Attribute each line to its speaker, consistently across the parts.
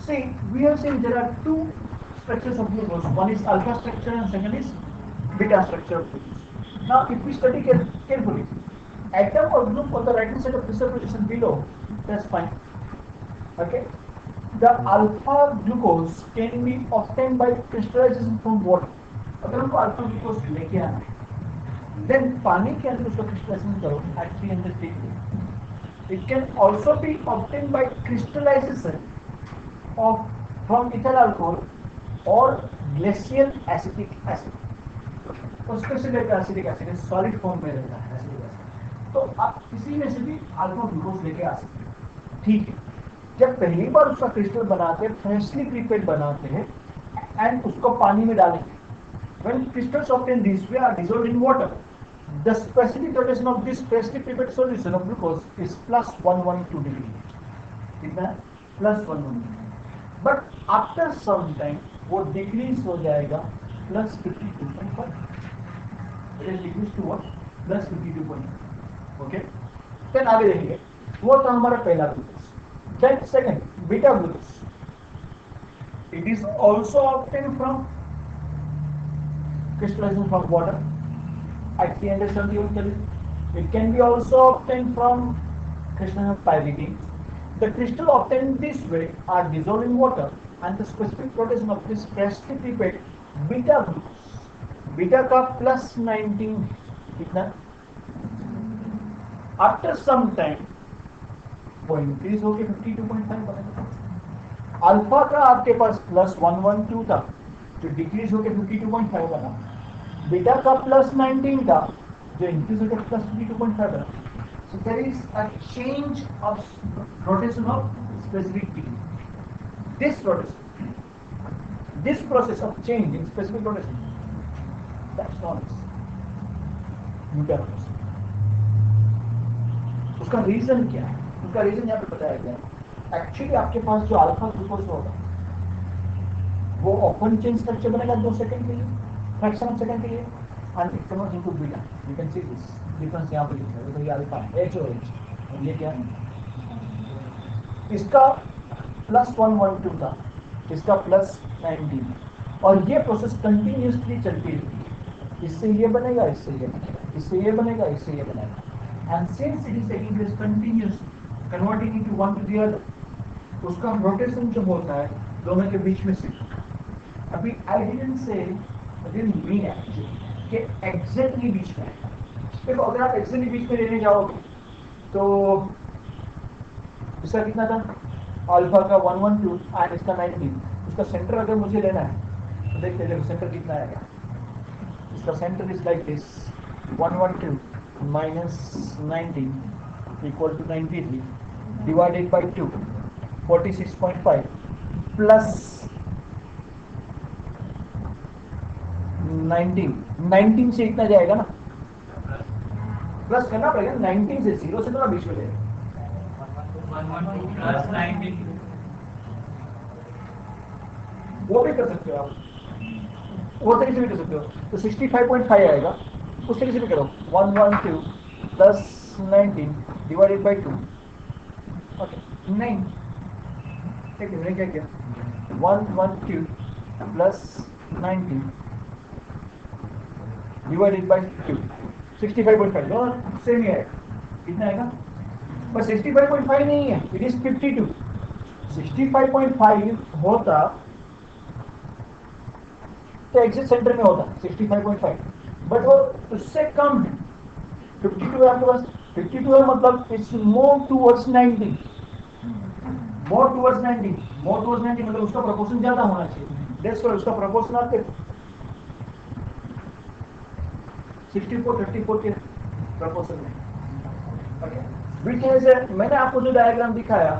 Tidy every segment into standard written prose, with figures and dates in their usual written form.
Speaker 1: See, we have seen there are two structures of glucose. One is alpha structure and second is beta structure of glucose. Now, if we study carefully, atom or group on the right hand side of this position below, that's fine. Okay. The alpha glucose can be obtained by crystallization from water. अगर हमको alpha glucose लेके आना है, then पानी के अंदर उसका crystallization करो at 300 degree. It can also be obtained by crystallization of from ethyl alcohol or glacial acetic acid. उसके से लेकर एसिडिक एसिड सॉलिड फॉर्म में रहता है एसिडिक एसिड. तो आप किसी में से भी अल्फा ग्लूकोज लेके आ सकते हैं. ठीक है. जब पहली बार उसका क्रिस्टल बनाते हैं, फ्रेशली प्रिपेयर्ड बनाते हैं एंड उसको पानी में डालेंगे. When crystals obtained this way are dissolved in water, the specific rotation of this freshly prepared solution of glucose is plus 112 degree. कितना? Plus 112 degree. But after some time वो decrease हो जाएगा plus 52.5. It is decreased to what? Plus 52.5. Okay? Then आगे देखेंगे. वो था हमारा पहला glucose. Then second, beta glucose. It is also obtained from crystallization from water at 371 Kelvin. It can be also obtained from crystallization of pyridine. The crystal obtained this way are dissolved in water, and the specific rotation of this freshly prepared beta glucose. Beta का plus 19 कितना? After some time वो increase होके 52.5 बनेगा. Alpha का आपके पास plus 112 था जो decrease होके 52.5 बना. बीटा का प्लस 19 था जो इंक्रीज होके प्लस 52.5 बना. So there is a change of rotation of specific degree. This rotation, this process of change in specific rotation, that's known as beta rotation. उसका रीजन क्या है? उसका रीजन यहाँ पे बताया गया है. एक्चुअली आपके पास जो अल्फा ग्लूकोज होगा वो ओपन चेन स्ट्रक्चर बनेगा 2 सेकंड के लिए, फ्रैक्शन ऑफ सेकंड के लिए, and it converts into beta. You can see this difference यहाँ पे लिखा है. तो ये अल्फा है एच और एच, और ये क्या है? इसका प्लस 112 था, इसका प्लस 19, और ये प्रोसेस कंटिन्यूसली चलती रहती है. इससे ये बनेगा, इससे ये बनेगा, इससे ये बनेगा, इससे ये बनेगा. And since it is taking place continuously, converting into one to the other, उसका रोटेशन जो होता है दोनों के बीच में से. अभी I didn't say, I didn't mean actually कि exactly बीच में है. देखो अगर आप exactly बीच में लेने जाओगे तो इसका कितना था? अल्फा का 112 और इसका 19. उसका सेंटर अगर मुझे लेना है तो देखते देखो सेंटर कितना आएगा. इसका centre is like this, 112 minus 19 equal to 93 divided by 2, 46.5 plus 19 से इतना जाएगा ना, प्लस करना पड़ेगा. 19 से 0 से थोड़ा बीच में जाएगा.
Speaker 2: 112 plus 19
Speaker 1: वो भी कर सकते हो आप, वो तरीके से भी कर सकते हो. तो 65.5 आएगा. उस तरीके से भी करो. 112 plus 19 divided by 2. ओके, नहीं ठीक है. मैंने क्या किया? 112 plus 19 divided by 2, 65.5. दोनों सेम ही आएगा. कितना आएगा? पर 65.5 नहीं है, इट इज 52. 65.5 होता तो एग्जिट सेंटर में होता 65.5, बट वो उससे कम है. 52 है आपके पास. 52 है मतलब it's more towards 90. More towards 90, more towards 90 मतलब उसका प्रोपोर्शन ज्यादा होना चाहिए. दैट्स व्हाई उसका प्रोपोर्शन आपके 64-34 के प्रोपोर्शन में. ओके, विच इज मैंने आपको जो डायग्राम दिखाया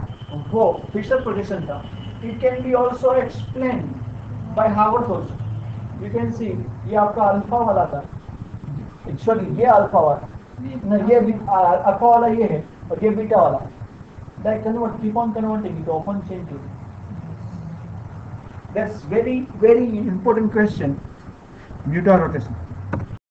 Speaker 1: वो फिशर प्रोजेक्शन था. It can be also explain by Haworth also. You can see ये आपका अल्फा वाला था, एक्चुअली ये अल्फा वाला ना, ये अल्फा वाला ये है और ये बीटा वाला. That convert, keep on converting it open chain to. That's very very important question, beta rotation.